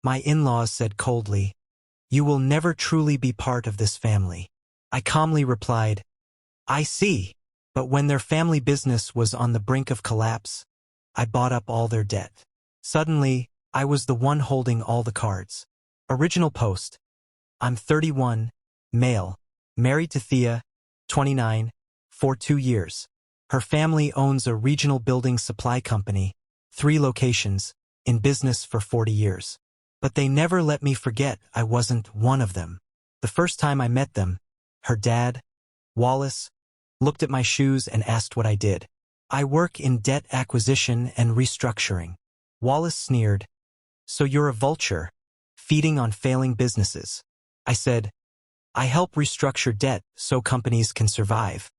My in-laws said coldly, "You will never truly be part of this family." I calmly replied, "I see." But when their family business was on the brink of collapse, I bought up all their debt. Suddenly, I was the one holding all the cards. Original post. I'm 31, male, married to Thea, 29, for 2 years. Her family owns a regional building supply company, 3 locations, in business for 40 years. But they never let me forget I wasn't one of them. The first time I met them, her dad, Wallace, looked at my shoes and asked what I did. "I work in debt acquisition and restructuring." Wallace sneered, "So you're a vulture, feeding on failing businesses." I said, "I help restructure debt so companies can survive."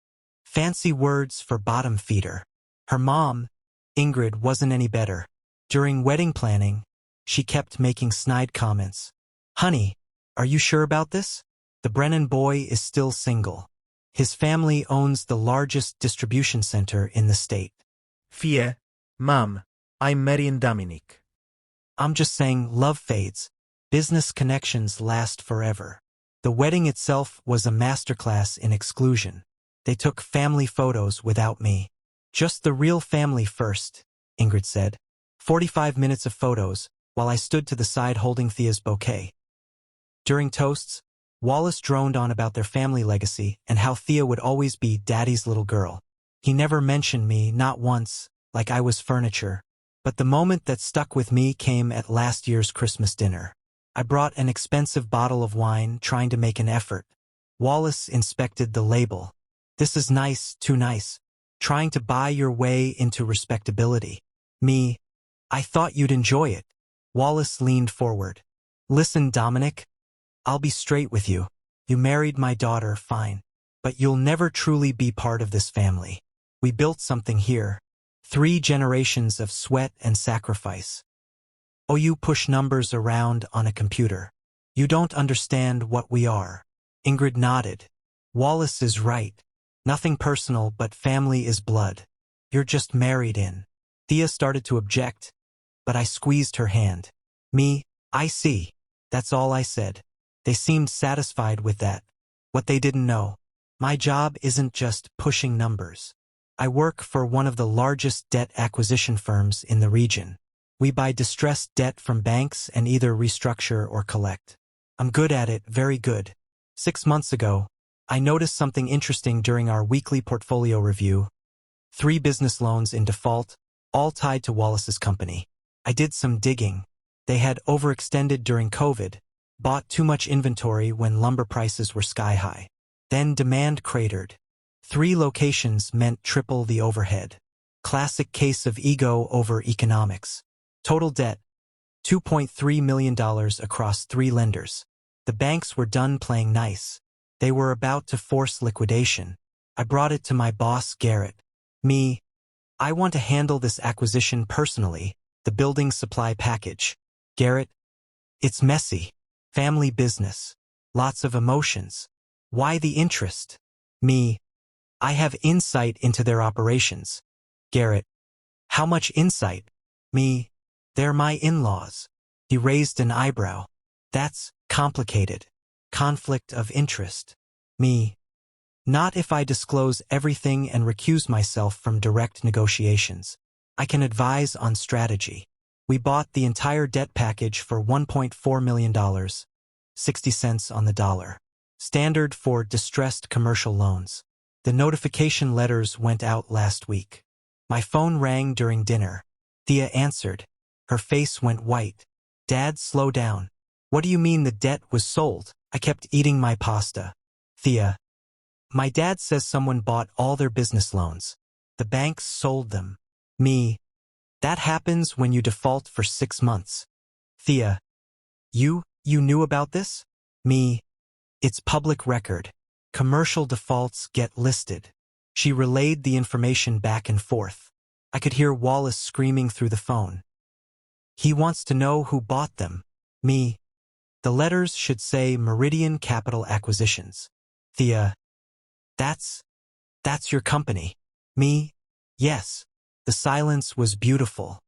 Fancy words for bottom feeder. Her mom, Ingrid, wasn't any better. During wedding planning, she kept making snide comments. "Honey, are you sure about this? The Brennan boy is still single. His family owns the largest distribution center in the state." Fie, Mom, I'm Mary and Dominic. I'm just saying love fades. Business connections last forever. The wedding itself was a masterclass in exclusion. They took family photos without me. "Just the real family first," Ingrid said. 45 minutes of photos, while I stood to the side holding Thea's bouquet. During toasts, Wallace droned on about their family legacy and how Thea would always be Daddy's little girl. He never mentioned me, not once, like I was furniture. But the moment that stuck with me came at last year's Christmas dinner. I brought an expensive bottle of wine, trying to make an effort. Wallace inspected the label. "This is nice, too nice. Trying to buy your way into respectability." Me, "I thought you'd enjoy it." Wallace leaned forward. "Listen, Dominic, I'll be straight with you. You married my daughter, fine. But you'll never truly be part of this family. We built something here. 3 generations of sweat and sacrifice. Oh, you push numbers around on a computer. You don't understand what we are." Ingrid nodded. "Wallace is right. Nothing personal, but family is blood. You're just married in." Thea started to object, but I squeezed her hand. Me, "I see." That's all I said. They seemed satisfied with that. What they didn't know, my job isn't just pushing numbers. I work for one of the largest debt acquisition firms in the region. We buy distressed debt from banks and either restructure or collect. I'm good at it, very good. 6 months ago, I noticed something interesting during our weekly portfolio review. 3 business loans in default, all tied to Wallace's company. I did some digging. They had overextended during COVID, bought too much inventory when lumber prices were sky high. Then demand cratered. 3 locations meant triple the overhead. Classic case of ego over economics. Total debt, $2.3 million across 3 lenders. The banks were done playing nice. They were about to force liquidation. I brought it to my boss, Garrett. Me, "I want to handle this acquisition personally, the building supply package." Garrett, "It's messy. Family business. Lots of emotions. Why the interest?" Me, "I have insight into their operations." Garrett, "How much insight?" Me, "They're my in-laws." He raised an eyebrow. "That's complicated. Conflict of interest." Me, "Not if I disclose everything and recuse myself from direct negotiations. I can advise on strategy." We bought the entire debt package for $1.4 million, 60 cents on the dollar. Standard for distressed commercial loans. The notification letters went out last week. My phone rang during dinner. Thea answered. Her face went white. "Dad, slow down. What do you mean the debt was sold?" I kept eating my pasta. Thea, "My dad says someone bought all their business loans. The banks sold them." Me, "That happens when you default for 6 months." Thea, You knew about this?" Me, "It's public record. Commercial defaults get listed." She relayed the information back and forth. I could hear Wallace screaming through the phone. "He wants to know who bought them." Me, "The letters should say Meridian Capital Acquisitions." Thea, That's your company." Me, "Yes." The silence was beautiful.